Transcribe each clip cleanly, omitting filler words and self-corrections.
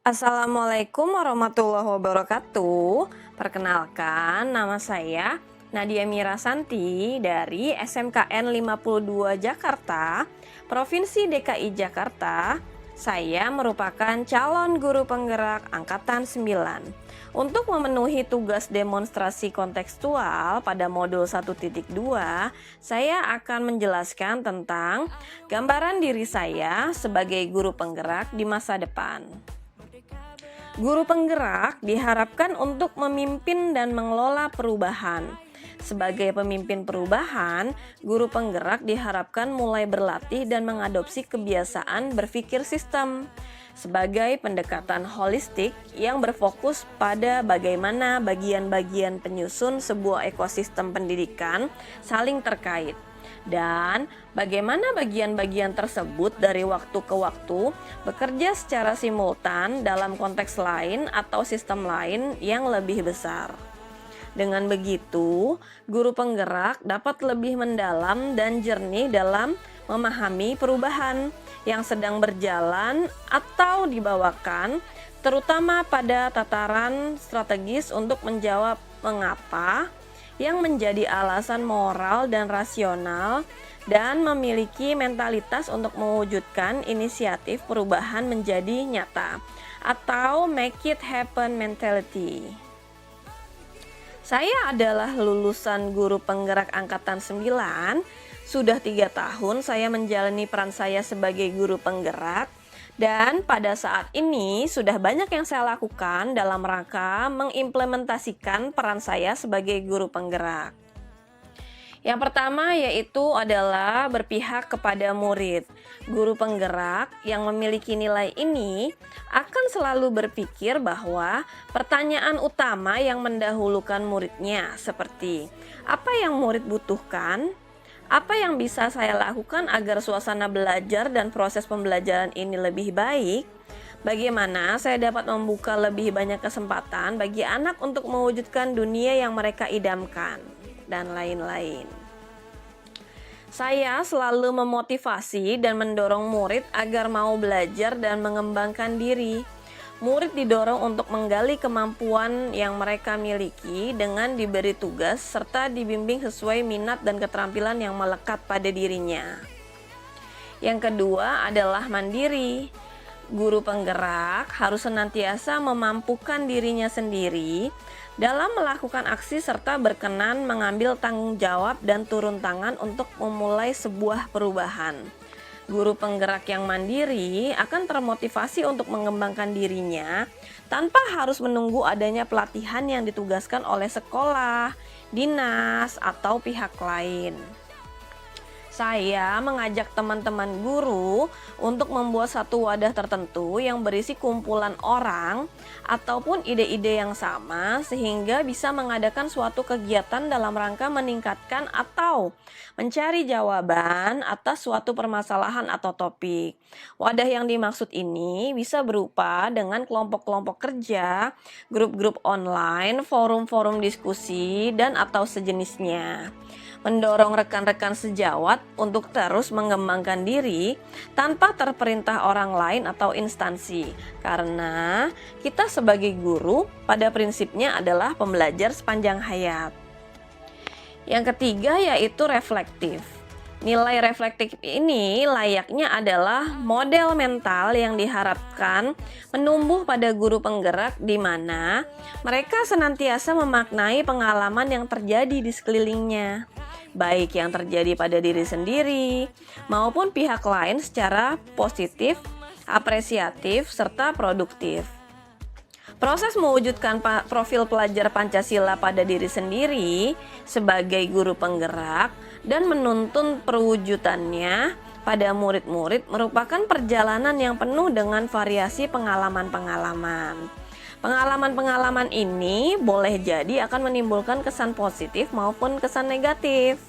Assalamualaikum warahmatullahi wabarakatuh. Perkenalkan, nama saya Nadia Mirasanti dari SMKN 52 Jakarta, Provinsi DKI Jakarta. Saya merupakan calon guru penggerak angkatan 9. Untuk memenuhi tugas demonstrasi kontekstual pada modul 1.2, saya akan menjelaskan tentang gambaran diri saya sebagai guru penggerak di masa depan. Guru penggerak diharapkan untuk memimpin dan mengelola perubahan. Sebagai pemimpin perubahan, guru penggerak diharapkan mulai berlatih dan mengadopsi kebiasaan berpikir sistem sebagai pendekatan holistik yang berfokus pada bagaimana bagian-bagian penyusun sebuah ekosistem pendidikan saling terkait. Dan bagaimana bagian-bagian tersebut dari waktu ke waktu bekerja secara simultan dalam konteks lain atau sistem lain yang lebih besar. Dengan begitu, guru penggerak dapat lebih mendalam dan jernih dalam memahami perubahan yang sedang berjalan atau dibawakan, terutama pada tataran strategis untuk menjawab mengapa yang menjadi alasan moral dan rasional dan memiliki mentalitas untuk mewujudkan inisiatif perubahan menjadi nyata atau make it happen mentality. Saya adalah lulusan guru penggerak angkatan 9. Sudah 3 tahun saya menjalani peran saya sebagai guru penggerak. Dan pada saat ini sudah banyak yang saya lakukan dalam rangka mengimplementasikan peran saya sebagai guru penggerak. Yang pertama yaitu adalah berpihak kepada murid. Guru penggerak yang memiliki nilai ini akan selalu berpikir bahwa pertanyaan utama yang mendahulukan muridnya seperti apa yang murid butuhkan? Apa yang bisa saya lakukan agar suasana belajar dan proses pembelajaran ini lebih baik? Bagaimana saya dapat membuka lebih banyak kesempatan bagi anak untuk mewujudkan dunia yang mereka idamkan? Dan lain-lain. Saya selalu memotivasi dan mendorong murid agar mau belajar dan mengembangkan diri. Murid didorong untuk menggali kemampuan yang mereka miliki dengan diberi tugas serta dibimbing sesuai minat dan keterampilan yang melekat pada dirinya. Yang kedua adalah mandiri. Guru penggerak harus senantiasa memampukan dirinya sendiri dalam melakukan aksi serta berkenan mengambil tanggung jawab dan turun tangan untuk memulai sebuah perubahan. Guru penggerak yang mandiri akan termotivasi untuk mengembangkan dirinya tanpa harus menunggu adanya pelatihan yang ditugaskan oleh sekolah, dinas, atau pihak lain. Saya mengajak teman-teman guru untuk membuat satu wadah tertentu yang berisi kumpulan orang ataupun ide-ide yang sama sehingga bisa mengadakan suatu kegiatan dalam rangka meningkatkan atau mencari jawaban atas suatu permasalahan atau topik. Wadah yang dimaksud ini bisa berupa dengan kelompok-kelompok kerja, grup-grup online, forum-forum diskusi, dan atau sejenisnya. Mendorong rekan-rekan sejawat untuk terus mengembangkan diri tanpa terperintah orang lain atau instansi. Karena kita sebagai guru pada prinsipnya adalah pembelajar sepanjang hayat. Yang ketiga yaitu reflektif. Nilai reflektif ini layaknya adalah model mental yang diharapkan menumbuh pada guru penggerak di mana mereka senantiasa memaknai pengalaman yang terjadi di sekelilingnya, baik yang terjadi pada diri sendiri maupun pihak lain secara positif, apresiatif, serta produktif. Proses mewujudkan profil pelajar Pancasila pada diri sendiri sebagai guru penggerak dan menuntun perwujudannya pada murid-murid merupakan perjalanan yang penuh dengan variasi pengalaman-pengalaman. Pengalaman-pengalaman ini boleh jadi akan menimbulkan kesan positif maupun kesan negatif.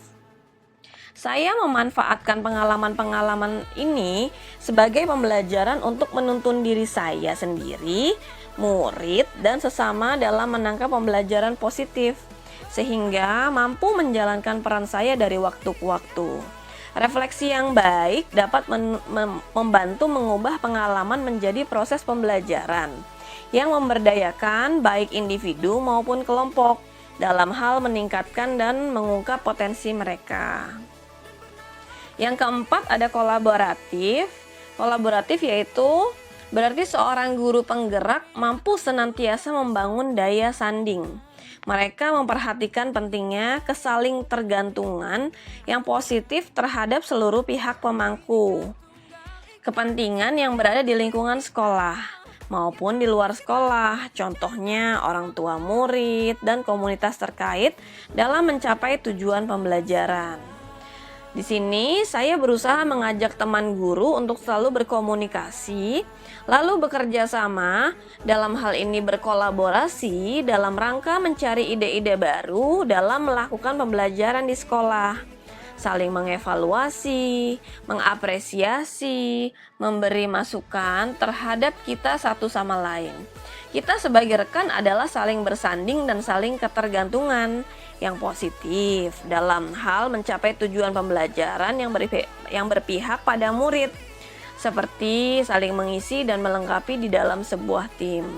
Saya memanfaatkan pengalaman-pengalaman ini sebagai pembelajaran untuk menuntun diri saya sendiri, murid, dan sesama dalam menangkap pembelajaran positif, sehingga mampu menjalankan peran saya dari waktu ke waktu. Refleksi yang baik dapat membantu mengubah pengalaman menjadi proses pembelajaran yang memberdayakan baik individu maupun kelompok dalam hal meningkatkan dan mengungkap potensi mereka. Yang keempat ada kolaboratif. Kolaboratif yaitu berarti seorang guru penggerak mampu senantiasa membangun daya sanding. Mereka memperhatikan pentingnya kesaling tergantungan yang positif terhadap seluruh pihak pemangku kepentingan yang berada di lingkungan sekolah maupun di luar sekolah, contohnya orang tua murid dan komunitas terkait dalam mencapai tujuan pembelajaran. Di sini saya berusaha mengajak teman guru untuk selalu berkomunikasi, lalu bekerja sama, dalam hal ini berkolaborasi dalam rangka mencari ide-ide baru dalam melakukan pembelajaran di sekolah. Saling mengevaluasi, mengapresiasi, memberi masukan terhadap kita satu sama lain. Kita sebagai rekan adalah saling bersanding dan saling ketergantungan yang positif dalam hal mencapai tujuan pembelajaran yang berpihak pada murid, seperti saling mengisi dan melengkapi di dalam sebuah tim.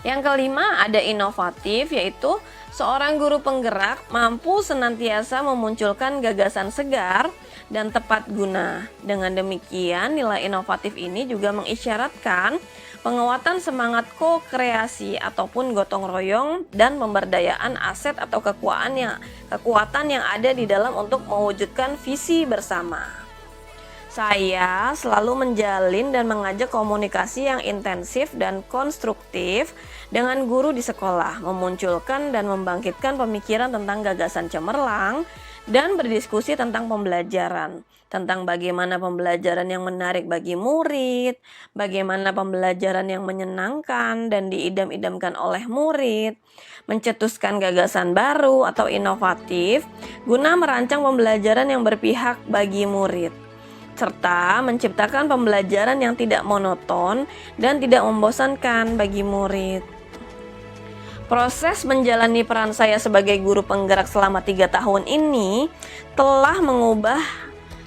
Yang kelima ada inovatif, yaitu seorang guru penggerak mampu senantiasa memunculkan gagasan segar dan tepat guna. Dengan demikian, nilai inovatif ini juga mengisyaratkan penguatan semangat ko-kreasi ataupun gotong royong dan pemberdayaan aset atau kekuatan yang ada di dalam untuk mewujudkan visi bersama. Saya selalu menjalin dan mengajak komunikasi yang intensif dan konstruktif dengan guru di sekolah, memunculkan dan membangkitkan pemikiran tentang gagasan cemerlang dan berdiskusi tentang pembelajaran, tentang bagaimana pembelajaran yang menarik bagi murid, bagaimana pembelajaran yang menyenangkan dan diidam-idamkan oleh murid, mencetuskan gagasan baru atau inovatif guna merancang pembelajaran yang berpihak bagi murid, serta menciptakan pembelajaran yang tidak monoton dan tidak membosankan bagi murid. Proses menjalani peran saya sebagai guru penggerak selama 3 tahun ini telah mengubah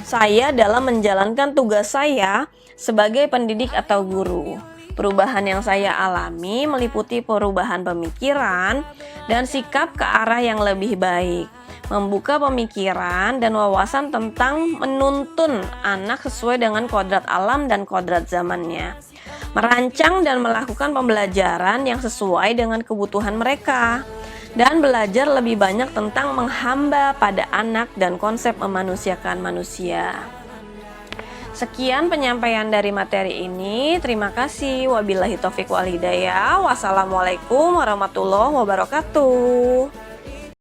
saya dalam menjalankan tugas saya sebagai pendidik atau guru. Perubahan yang saya alami meliputi perubahan pemikiran dan sikap ke arah yang lebih baik, membuka pemikiran dan wawasan tentang menuntun anak sesuai dengan kodrat alam dan kodrat zamannya, merancang dan melakukan pembelajaran yang sesuai dengan kebutuhan mereka, dan belajar lebih banyak tentang menghamba pada anak dan konsep memanusiakan manusia. Sekian penyampaian dari materi ini. Terima kasih. Wabillahi taufiq wal hidayah. Wassalamualaikum warahmatullahi wabarakatuh.